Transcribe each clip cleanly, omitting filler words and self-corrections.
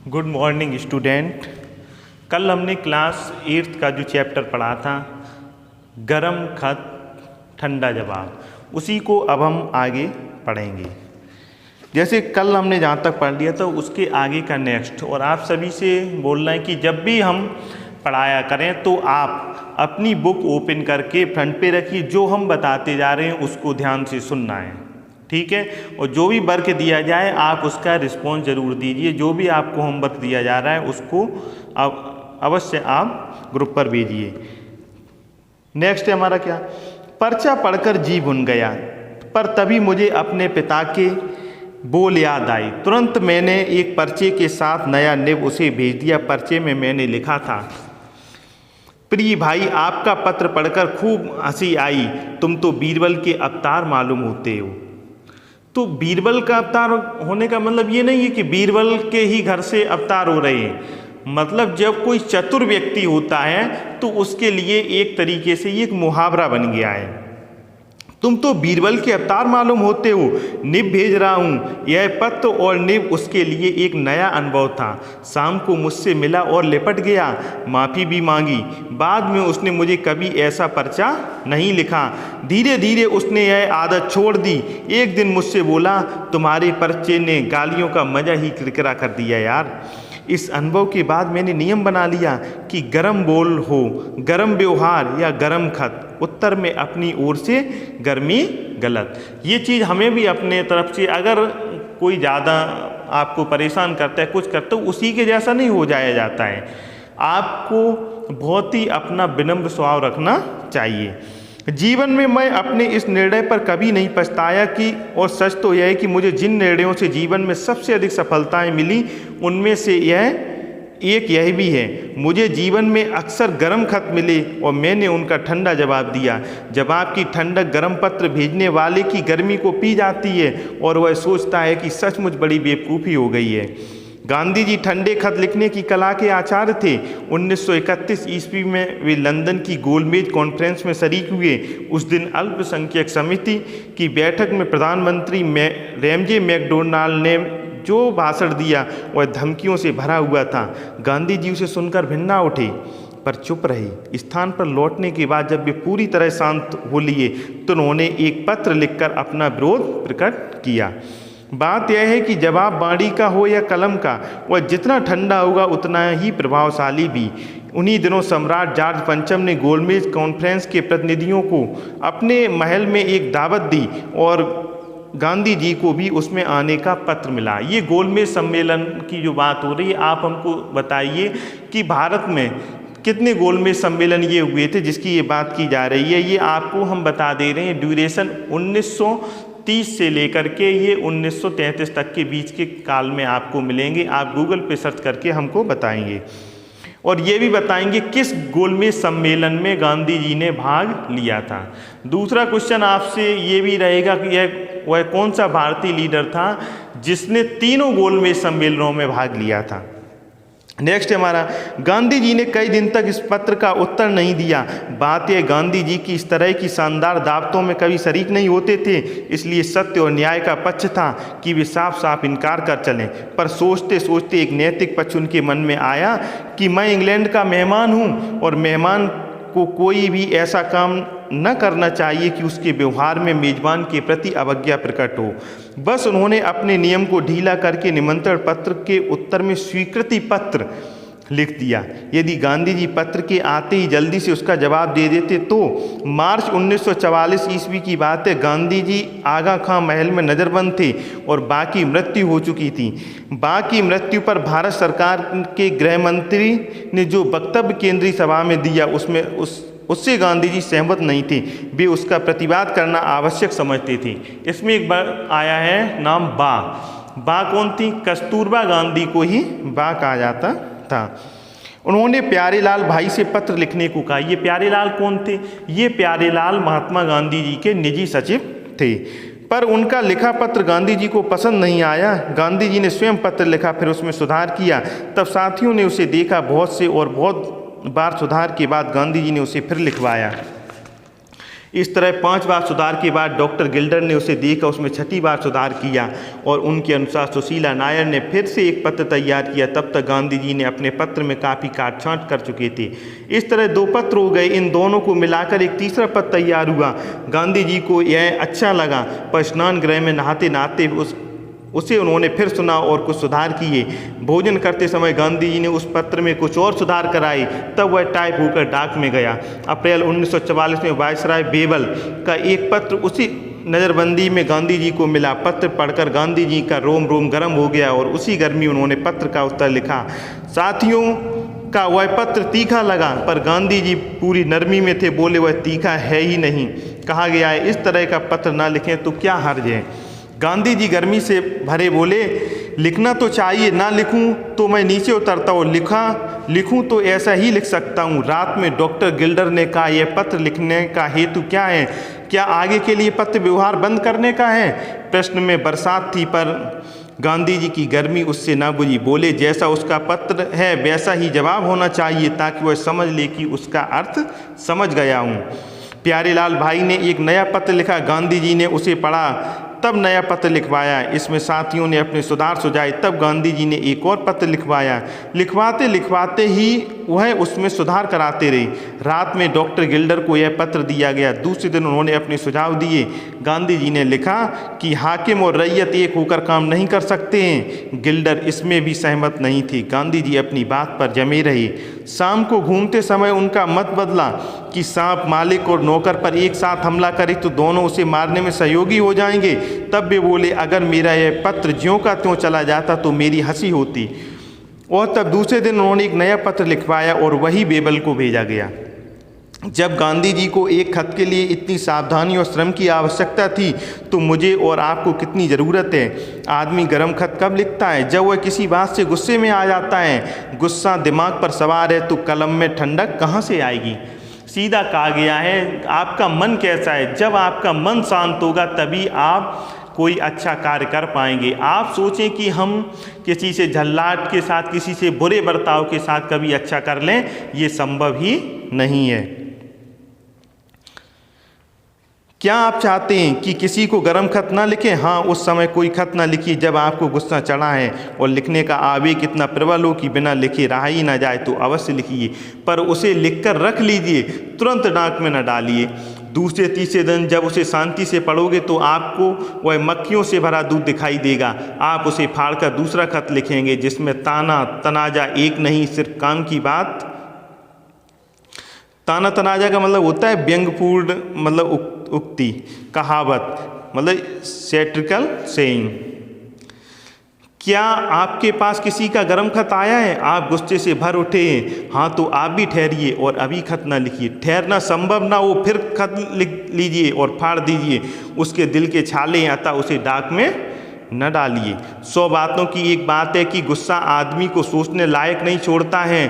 Good morning student. कल हमने class 8th का जो चैप्टर पढ़ा था गरम खत ठंडा जवाब, उसी को अब हम आगे पढ़ेंगे। जैसे कल हमने जहाँ तक पढ़ लिया था उसके आगे का नेक्स्ट। और आप सभी से बोलना है कि जब भी हम पढ़ाया करें तो आप अपनी बुक ओपन करके फ्रंट पे रखिए, जो हम बताते जा रहे हैं उसको ध्यान से सुनना है, ठीक है। और जो भी वर्क दिया जाए आप उसका रिस्पॉन्स ज़रूर दीजिए। जो भी आपको होमवर्क दिया जा रहा है उसको अवश्य आप ग्रुप पर भेजिए। नेक्स्ट है हमारा क्या, पर्चा पढ़कर जी भुन गया, पर तभी मुझे अपने पिता के बोल याद आई। तुरंत मैंने एक पर्चे के साथ नया निब उसे भेज दिया। पर्चे में मैंने लिखा था, प्रिय भाई, आपका पत्र पढ़कर खूब हंसी आई। तुम तो बीरबल के अवतार मालूम होते हो। तो बीरबल का अवतार होने का मतलब ये नहीं है कि बीरबल के ही घर से अवतार हो रहे हैं। मतलब जब कोई चतुर व्यक्ति होता है तो उसके लिए एक तरीके से ये एक मुहावरा बन गया है। तुम तो बीरबल के अवतार मालूम होते हो, निब भेज रहा हूँ। यह पत्र और निब उसके लिए एक नया अनुभव था। शाम को मुझसे मिला और लिपट गया, माफ़ी भी मांगी। बाद में उसने मुझे कभी ऐसा पर्चा नहीं लिखा। धीरे धीरे उसने यह आदत छोड़ दी। एक दिन मुझसे बोला, तुम्हारे पर्चे ने गालियों का मज़ा ही किरकिरा कर दिया यार। इस अनुभव के बाद मैंने नियम बना लिया कि गरम बोल हो, गरम व्यवहार या गरम खत, उत्तर में अपनी ओर से गर्मी गलत। ये चीज़ हमें भी अपने तरफ से, अगर कोई ज़्यादा आपको परेशान करता है कुछ करता है, उसी के जैसा नहीं हो जाया जाता है। आपको बहुत ही अपना विनम्र स्वभाव रखना चाहिए। जीवन में मैं अपने इस निर्णय पर कभी नहीं पछताया कि, और सच तो यह है कि मुझे जिन निर्णयों से जीवन में सबसे अधिक सफलताएं मिली उनमें से यह भी है। मुझे जीवन में अक्सर गर्म खत मिले और मैंने उनका ठंडा जवाब दिया। जवाब की ठंडक गर्म पत्र भेजने वाले की गर्मी को पी जाती है और वह सोचता है कि सचमुच बड़ी बेवकूफ़ी हो गई है। गांधी जी ठंडे खत लिखने की कला के आचार्य थे। 1931 ईस्वी में वे लंदन की गोलमेज कॉन्फ्रेंस में शरीक हुए। उस दिन अल्पसंख्यक समिति की बैठक में प्रधानमंत्री रैमजे मैकडोनाल्ड ने जो भाषण दिया वह धमकियों से भरा हुआ था। गांधी जी उसे सुनकर भिन्ना उठे पर चुप रहे। स्थान पर लौटने के बाद जब वे पूरी तरह शांत हो लिए तो उन्होंने एक पत्र लिखकर अपना विरोध प्रकट किया। बात यह है कि जवाब बाणी का हो या कलम का, वह जितना ठंडा होगा उतना ही प्रभावशाली भी। उन्हीं दिनों सम्राट जॉर्ज पंचम ने गोलमेज कॉन्फ्रेंस के प्रतिनिधियों को अपने महल में एक दावत दी और गांधी जी को भी उसमें आने का पत्र मिला। ये गोलमेज सम्मेलन की जो बात हो रही है, आप हमको बताइए कि भारत में कितने गोलमेज सम्मेलन ये हुए थे जिसकी ये बात की जा रही है। ये आपको हम बता दे रहे हैं, ड्यूरेशन 1930 से लेकर के ये 1933 तक के बीच के काल में आपको मिलेंगे। आप गूगल पे सर्च करके हमको बताएंगे और ये भी बताएंगे किस गोलमेज सम्मेलन में गांधी जी ने भाग लिया था। दूसरा क्वेश्चन आपसे ये भी रहेगा कि वह कौन सा भारतीय लीडर था जिसने तीनों गोलमेज सम्मेलनों में भाग लिया था। नेक्स्ट हमारा, गांधी जी ने कई दिन तक इस पत्र का उत्तर नहीं दिया। बात यह, गांधी जी की इस तरह की शानदार दावतों में कभी शरीक नहीं होते थे, इसलिए सत्य और न्याय का पक्ष था कि वे साफ साफ इनकार कर चलें। पर सोचते सोचते एक नैतिक पक्ष उनके मन में आया कि मैं इंग्लैंड का मेहमान हूँ और मेहमान को कोई भी ऐसा काम न करना चाहिए कि उसके व्यवहार में मेजबान के प्रति अवज्ञा प्रकट हो। बस उन्होंने अपने नियम को ढीला करके निमंत्रण पत्र के उत्तर में स्वीकृति पत्र लिख दिया। यदि गांधी जी पत्र के आते ही जल्दी से उसका जवाब दे देते तो मार्च 1944 ईस्वी की बात है, गांधी जी आगा खां महल में नज़रबंद थे और बा की मृत्यु हो चुकी थी। बा की मृत्यु पर भारत सरकार के गृह मंत्री ने जो वक्तव्य केंद्रीय सभा में दिया उससे गांधी जी सहमत नहीं थे। वे उसका प्रतिवाद करना आवश्यक समझते थे। इसमें एक बार आया है नाम बा कौन थी? कस्तूरबा गांधी को ही बा कहा जाता था। उन्होंने प्यारेलाल भाई से पत्र लिखने को कहा। ये प्यारेलाल कौन थे? ये प्यारेलाल महात्मा गांधी जी के निजी सचिव थे। पर उनका लिखा पत्र गांधी जी को पसंद नहीं आया। गांधी जी ने स्वयं पत्र लिखा, फिर उसमें सुधार किया। तब साथियों ने उसे देखा, बहुत बार सुधार के बाद गांधी जी ने उसे फिर लिखवाया। इस तरह 5 बार सुधार के बाद डॉक्टर गिल्डर ने उसे देखा, उसमें 6ठी बार सुधार किया और उनके अनुसार सुशीला नायर ने फिर से एक पत्र तैयार किया। तब तक गांधी जी ने अपने पत्र में काफ़ी काट छांट कर चुके थे। इस तरह 2 पत्र हो गए। इन दोनों को मिलाकर एक तीसरा पत्र तैयार हुआ। गांधी जी को यह अच्छा लगा, पर स्नान गृह में नहाते नहाते उसे उन्होंने फिर सुना और कुछ सुधार किए। भोजन करते समय गांधी जी ने उस पत्र में कुछ और सुधार कराए। तब वह टाइप होकर डाक में गया। अप्रैल 1944 में वायसराय बेबल का एक पत्र उसी नज़रबंदी में गांधी जी को मिला। पत्र पढ़कर गांधी जी का रोम रोम गर्म हो गया और उसी गर्मी उन्होंने पत्र का उत्तर लिखा। साथियों का वह पत्र तीखा लगा, पर गांधी जी पूरी नरमी में थे। बोले वह तीखा है ही नहीं। कहा गया है इस तरह का पत्र ना लिखें तो क्या हर्ज है। गांधी जी गर्मी से भरे बोले लिखना तो चाहिए, ना लिखूं तो मैं नीचे उतरता हूँ, लिखूं तो ऐसा ही लिख सकता हूँ। रात में डॉक्टर गिल्डर ने कहा यह पत्र लिखने का हेतु क्या है? क्या आगे के लिए पत्र व्यवहार बंद करने का है? प्रश्न में बरसात थी, पर गांधी जी की गर्मी उससे ना बुझी। बोले जैसा उसका पत्र है वैसा ही जवाब होना चाहिए, ताकि वह समझ ले कि उसका अर्थ समझ गया हूँ। प्यारेलाल भाई ने एक नया पत्र लिखा। गांधी जी ने उसे पढ़ा, तब नया पत्र लिखवाया। इसमें साथियों ने अपने सुधार सुझाए। तब गांधी जी ने एक और पत्र लिखवाया। लिखवाते लिखवाते ही वह उसमें सुधार कराते रहे। रात में डॉक्टर गिल्डर को यह पत्र दिया गया। दूसरे दिन उन्होंने अपने सुझाव दिए। गांधी जी ने लिखा कि हाकिम और रैयत एक होकर काम नहीं कर सकते हैं। गिल्डर इसमें भी सहमत नहीं थे। गांधी जी अपनी बात पर जमे रहे। शाम को घूमते समय उनका मत बदला कि सांप मालिक और नौकर पर एक साथ हमला करे तो दोनों उसे मारने में सहयोगी हो जाएंगे। तब वे बोले अगर मेरा यह पत्र ज्यों का त्यों चला जाता तो मेरी हंसी होती। और तब दूसरे दिन उन्होंने एक नया पत्र लिखवाया और वही बेबल को भेजा गया। जब गांधी जी को एक खत के लिए इतनी सावधानी और श्रम की आवश्यकता थी तो मुझे और आपको कितनी ज़रूरत है। आदमी गर्म खत कब लिखता है? जब वह किसी बात से गुस्से में आ जाता है। गुस्सा दिमाग पर सवार है तो कलम में ठंडक कहाँ से आएगी। सीधा कहा गया है आपका मन कैसा है। जब आपका मन शांत होगा तभी आप कोई अच्छा कार्य कर पाएंगे। आप सोचें कि हम किसी से झल्लाट के साथ, किसी से बुरे बर्ताव के साथ कभी अच्छा कर लें, ये संभव ही नहीं है। क्या आप चाहते हैं कि किसी को गर्म खत ना लिखें? हाँ, उस समय कोई खत ना लिखिए जब आपको गुस्सा चढ़ा है और लिखने का आवेग इतना प्रबल हो कि बिना लिखे रहा ही ना जाए तो अवश्य लिखिए, पर उसे लिखकर रख लीजिए, तुरंत डाक में न डालिए। दूसरे तीसरे दिन जब उसे शांति से पढ़ोगे तो आपको वह मक्खियों से भरा दूध दिखाई देगा। आप उसे फाड़कर दूसरा खत लिखेंगे जिसमें ताना तनाजा एक नहीं, सिर्फ काम की बात। ताना तनाजा का मतलब होता है व्यंग्यपूर्ण, मतलब उक्ति, कहावत, मतलब सैटिरिकल सेइंग। क्या आपके पास किसी का गर्म खत आया है? आप गुस्से से भर उठे हैं। हाँ, तो आप भी ठहरिए और अभी खत ना लिखिए। ठहरना संभव ना हो फिर खत लिख लीजिए और फाड़ दीजिए। उसके दिल के छाले हैं, अतः उसे डाक में न डालिए। 100 बातों की एक बात है कि गुस्सा आदमी को सोचने लायक नहीं छोड़ता है।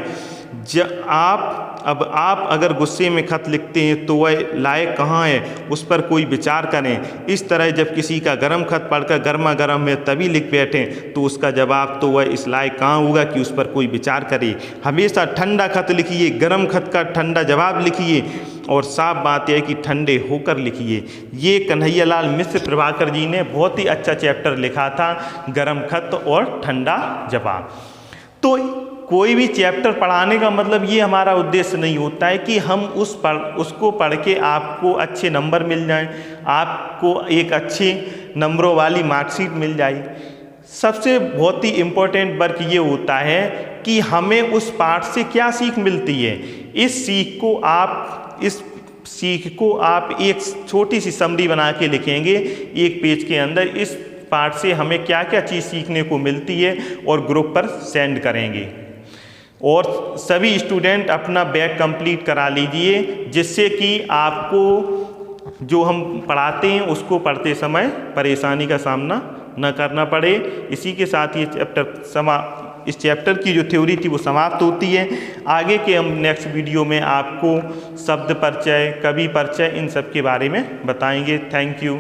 आप अगर गुस्से में खत लिखते हैं तो वह लायक कहाँ है, उस पर कोई विचार करें। इस तरह जब किसी का गर्म खत पढ़कर गर्मा गर्म में तभी लिख बैठें तो उसका जवाब तो वह इस लायक कहाँ होगा कि उस पर कोई विचार करे। हमेशा ठंडा खत लिखिए, गर्म खत का ठंडा जवाब लिखिए और साफ बात यह है कि ठंडे होकर लिखिए। ये कन्हैयालाल मिश्र प्रभाकर जी ने बहुत ही अच्छा चैप्टर लिखा था, गर्म खत और ठंडा जवाब। तो कोई भी चैप्टर पढ़ाने का मतलब ये हमारा उद्देश्य नहीं होता है कि हम उसको पढ़ के आपको अच्छे नंबर मिल जाएं, आपको एक अच्छे नंबरों वाली मार्कशीट मिल जाए। सबसे बहुत ही इम्पोर्टेंट वर्क ये होता है कि हमें उस पाठ से क्या सीख मिलती है। इस सीख को आप एक छोटी सी समरी बना के लिखेंगे एक पेज के अंदर। इस पाठ से हमें क्या क्या चीज़ सीखने को मिलती है और ग्रुप पर सेंड करेंगे। और सभी स्टूडेंट अपना बैग कंप्लीट करा लीजिए, जिससे कि आपको जो हम पढ़ाते हैं उसको पढ़ते समय परेशानी का सामना न करना पड़े। इसी के साथ ये इस चैप्टर की जो थ्योरी थी वो समाप्त होती है। आगे के हम नेक्स्ट वीडियो में आपको शब्द परिचय, कवि परिचय, इन सब के बारे में बताएंगे। Thank you.